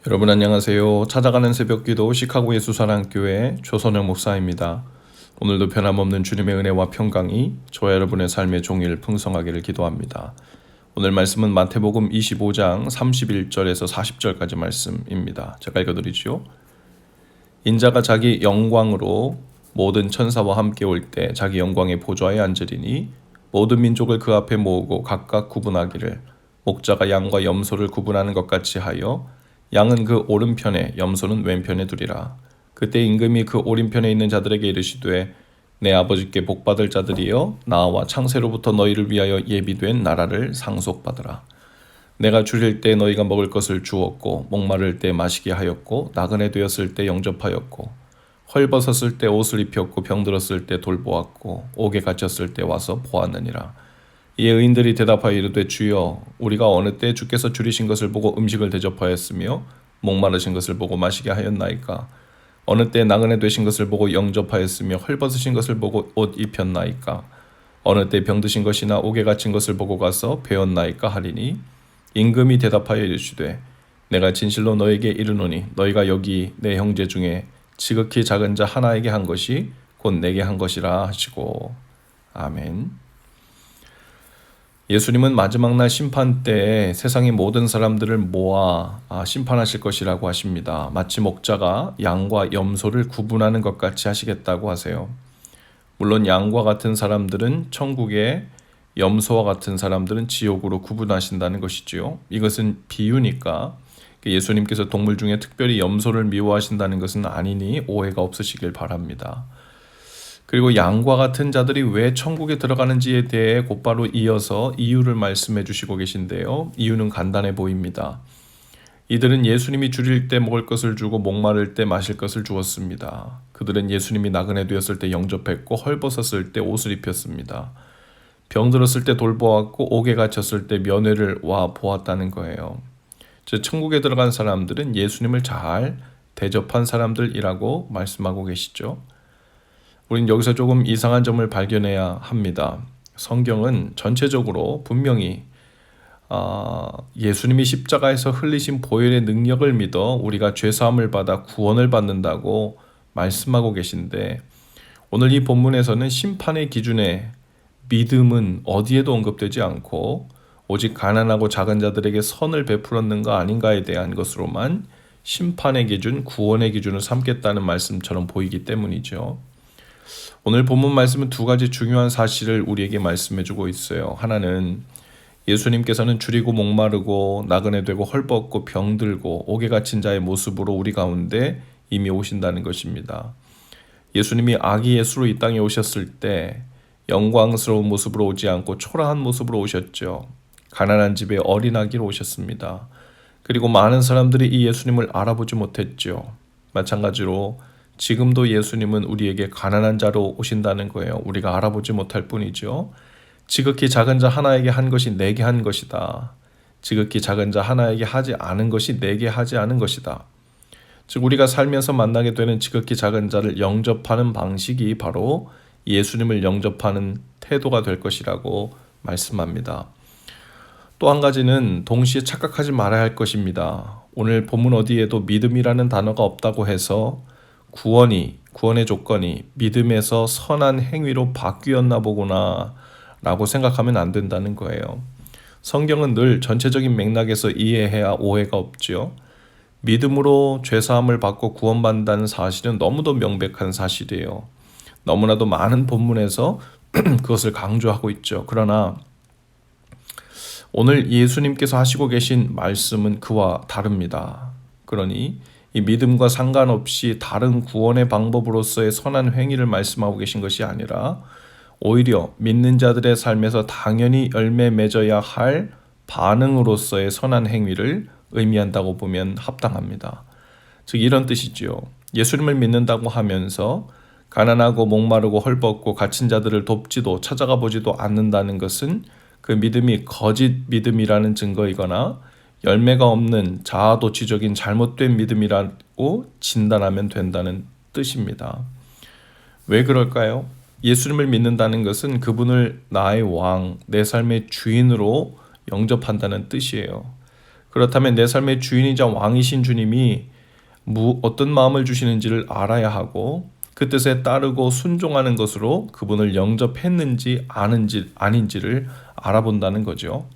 여러분 안녕하세요. 찾아가는 새벽기도 시카고 예수사랑교회 조선영 목사입니다. 오늘도 변함없는 주님의 은혜와 평강이 저와 여러분의 삶의 종일 풍성하기를 기도합니다. 오늘 말씀은 마태복음 25장 31절에서 40절까지 말씀입니다. 제가 읽어드리죠. 인자가 자기 영광으로 모든 천사와 함께 올 때 자기 영광의 보좌에 앉으리니 모든 민족을 그 앞에 모으고 각각 구분하기를 목자가 양과 염소를 구분하는 것 같이 하여 양은 그 오른편에 염소는 왼편에 두리라. 그때 임금이 그 오른편에 있는 자들에게 이르시되 내 아버지께 복받을 자들이여 나와 창세로부터 너희를 위하여 예비된 나라를 상속받으라. 내가 줄일 때 너희가 먹을 것을 주었고 목마를 때 마시게 하였고 나그네 되었을 때 영접하였고 헐벗었을 때 옷을 입혔고 병들었을 때 돌보았고 옥에 갇혔을 때 와서 보았느니라. 이에 의인들이 대답하여 이르되 주여 우리가 어느 때 주께서 줄이신 것을 보고 음식을 대접하였으며 목마르신 것을 보고 마시게 하였나이까. 어느 때 나그네 되신 것을 보고 영접하였으며 헐벗으신 것을 보고 옷 입혔나이까. 어느 때 병드신 것이나 옥에 갇힌 것을 보고 가서 배웠나이까 하리니 임금이 대답하여 이르시되 내가 진실로 너에게 이르노니 너희가 여기 내 형제 중에 지극히 작은 자 하나에게 한 것이 곧 내게 한 것이라 하시고. 아멘. 예수님은 마지막 날 심판 때에 세상의 모든 사람들을 모아 심판하실 것이라고 하십니다. 마치 목자가 양과 염소를 구분하는 것 같이 하시겠다고 하세요. 물론 양과 같은 사람들은 천국에, 염소와 같은 사람들은 지옥으로 구분하신다는 것이지요. 이것은 비유니까 예수님께서 동물 중에 특별히 염소를 미워하신다는 것은 아니니 오해가 없으시길 바랍니다. 그리고 양과 같은 자들이 왜 천국에 들어가는지에 대해 곧바로 이어서 이유를 말씀해 주시고 계신데요. 이유는 간단해 보입니다. 이들은 예수님이 줄일 때 먹을 것을 주고 목마를 때 마실 것을 주었습니다. 그들은 예수님이 나그네 되었을 때 영접했고 헐벗었을 때 옷을 입혔습니다. 병들었을 때 돌보았고 옥에 갇혔을 때 면회를 와 보았다는 거예요. 즉 천국에 들어간 사람들은 예수님을 잘 대접한 사람들이라고 말씀하고 계시죠. 우린 여기서 조금 이상한 점을 발견해야 합니다. 성경은 전체적으로 분명히 예수님이 십자가에서 흘리신 보혈의 능력을 믿어 우리가 죄사함을 받아 구원을 받는다고 말씀하고 계신데 오늘 이 본문에서는 심판의 기준에 믿음은 어디에도 언급되지 않고 오직 가난하고 작은 자들에게 선을 베풀었는가 아닌가에 대한 것으로만 심판의 기준, 구원의 기준을 삼겠다는 말씀처럼 보이기 때문이죠. 오늘 본문 말씀은 두 가지 중요한 사실을 우리에게 말씀해주고 있어요. 하나는 예수님께서는 줄이고 목마르고 나그네 되고 헐벗고 병들고 옥에 갇힌 자의 모습으로 우리 가운데 이미 오신다는 것입니다. 예수님이 아기 예수로 이 땅에 오셨을 때 영광스러운 모습으로 오지 않고 초라한 모습으로 오셨죠. 가난한 집에 어린아기로 오셨습니다. 그리고 많은 사람들이 이 예수님을 알아보지 못했죠. 마찬가지로 지금도 예수님은 우리에게 가난한 자로 오신다는 거예요. 우리가 알아보지 못할 뿐이죠. 지극히 작은 자 하나에게 한 것이 내게 한 것이다. 지극히 작은 자 하나에게 하지 않은 것이 내게 하지 않은 것이다. 즉 우리가 살면서 만나게 되는 지극히 작은 자를 영접하는 방식이 바로 예수님을 영접하는 태도가 될 것이라고 말씀합니다. 또 한 가지는 동시에 착각하지 말아야 할 것입니다. 오늘 본문 어디에도 믿음이라는 단어가 없다고 해서 구원의 조건이 믿음에서 선한 행위로 바뀌었나 보구나 라고 생각하면 안 된다는 거예요. 성경은 늘 전체적인 맥락에서 이해해야 오해가 없죠. 믿음으로 죄사함을 받고 구원받는다는 사실은 너무도 명백한 사실이에요. 너무나도 많은 본문에서 그것을 강조하고 있죠. 그러나 오늘 예수님께서 하시고 계신 말씀은 그와 다릅니다. 그러니 이 믿음과 상관없이 다른 구원의 방법으로서의 선한 행위를 말씀하고 계신 것이 아니라 오히려 믿는 자들의 삶에서 당연히 열매 맺어야 할 반응으로서의 선한 행위를 의미한다고 보면 합당합니다. 즉 이런 뜻이지요. 예수님을 믿는다고 하면서 가난하고 목마르고 헐벗고 갇힌 자들을 돕지도 찾아가 보지도 않는다는 것은 그 믿음이 거짓 믿음이라는 증거이거나 열매가 없는 자아도취적인 잘못된 믿음이라고 진단하면 된다는 뜻입니다. 왜 그럴까요? 예수님을 믿는다는 것은 그분을 나의 왕, 내 삶의 주인으로 영접한다는 뜻이에요. 그렇다면 내 삶의 주인이자 왕이신 주님이 어떤 마음을 주시는지를 알아야 하고 그 뜻에 따르고 순종하는 것으로 그분을 영접했는지 아닌지를 알아본다는 거죠.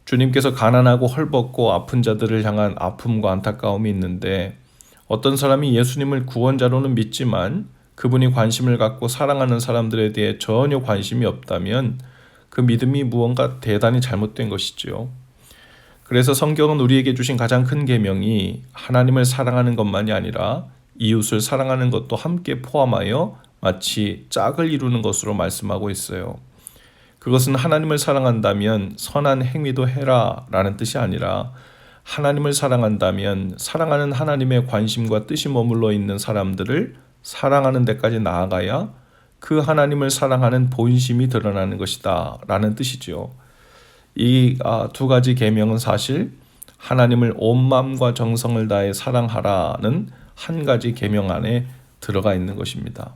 주님께서 가난하고 헐벗고 아픈 자들을 향한 아픔과 안타까움이 있는데 어떤 사람이 예수님을 구원자로는 믿지만 그분이 관심을 갖고 사랑하는 사람들에 대해 전혀 관심이 없다면 그 믿음이 무언가 대단히 잘못된 것이지요. 그래서 성경은 우리에게 주신 가장 큰 계명이 하나님을 사랑하는 것만이 아니라 이웃을 사랑하는 것도 함께 포함하여 마치 짝을 이루는 것으로 말씀하고 있어요. 그것은 하나님을 사랑한다면 선한 행위도 해라 라는 뜻이 아니라 하나님을 사랑한다면 사랑하는 하나님의 관심과 뜻이 머물러 있는 사람들을 사랑하는 데까지 나아가야 그 하나님을 사랑하는 본심이 드러나는 것이다 라는 뜻이죠. 이 두 가지 계명은 사실 하나님을 온 마음과 정성을 다해 사랑하라는 한 가지 계명 안에 들어가 있는 것입니다.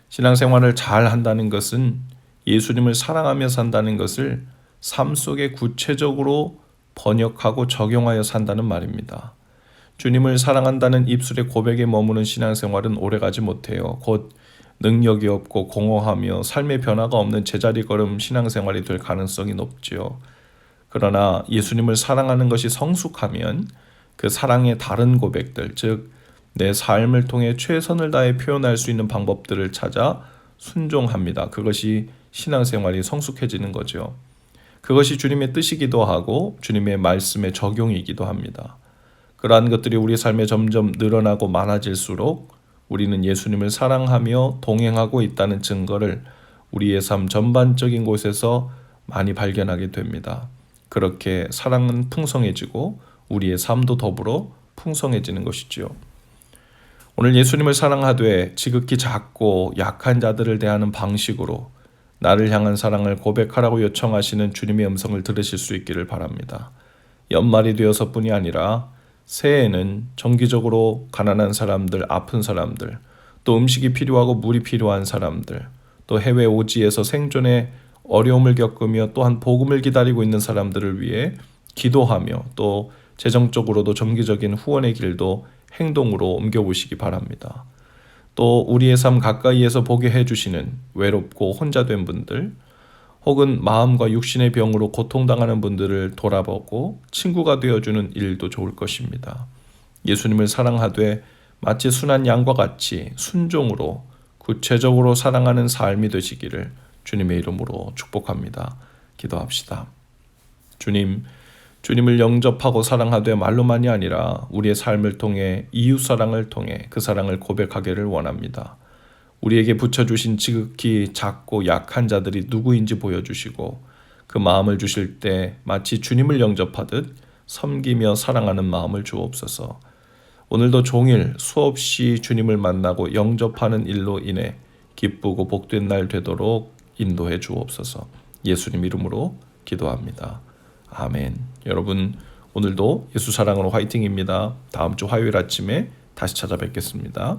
신앙생활을 잘 한다는 것은 예수님을 사랑하며 산다는 것을 삶 속에 구체적으로 번역하고 적용하여 산다는 말입니다. 주님을 사랑한다는 입술의 고백에 머무는 신앙생활은 오래가지 못해요. 곧 능력이 없고 공허하며 삶의 변화가 없는 제자리 걸음 신앙생활이 될 가능성이 높지요. 그러나 예수님을 사랑하는 것이 성숙하면 그 사랑의 다른 고백들, 즉 내 삶을 통해 최선을 다해 표현할 수 있는 방법들을 찾아 순종합니다. 그것이 신앙생활이 성숙해지는 거죠. 그것이 주님의 뜻이기도 하고 주님의 말씀의 적용이기도 합니다. 그러한 것들이 우리 삶에 점점 늘어나고 많아질수록 우리는 예수님을 사랑하며 동행하고 있다는 증거를 우리의 삶 전반적인 곳에서 많이 발견하게 됩니다. 그렇게 사랑은 풍성해지고 우리의 삶도 더불어 풍성해지는 것이지요. 오늘 예수님을 사랑하되 지극히 작고 약한 자들을 대하는 방식으로 나를 향한 사랑을 고백하라고 요청하시는 주님의 음성을 들으실 수 있기를 바랍니다. 연말이 되어서뿐이 아니라 새해에는 정기적으로 가난한 사람들, 아픈 사람들, 또 음식이 필요하고 물이 필요한 사람들, 또 해외 오지에서 생존에 어려움을 겪으며 또한 복음을 기다리고 있는 사람들을 위해 기도하며 또 재정적으로도 정기적인 후원의 길도 행동으로 옮겨보시기 바랍니다. 또 우리의 삶 가까이에서 보게 해주시는 외롭고 혼자 된 분들, 혹은 마음과 육신의 병으로 고통당하는 분들을 돌아보고 친구가 되어주는 일도 좋을 것입니다. 예수님을 사랑하되 마치 순한 양과 같이 순종으로 구체적으로 사랑하는 삶이 되시기를 주님의 이름으로 축복합니다. 기도합시다. 주님을 영접하고 사랑하되 말로만이 아니라 우리의 삶을 통해 이웃 사랑을 통해 그 사랑을 고백하기를 원합니다. 우리에게 붙여주신 지극히 작고 약한 자들이 누구인지 보여주시고 그 마음을 주실 때 마치 주님을 영접하듯 섬기며 사랑하는 마음을 주옵소서. 오늘도 종일 수없이 주님을 만나고 영접하는 일로 인해 기쁘고 복된 날 되도록 인도해 주옵소서. 예수님 이름으로 기도합니다. 아멘. 여러분 오늘도 예수 사랑으로 화이팅입니다. 다음 주 화요일 아침에 다시 찾아뵙겠습니다.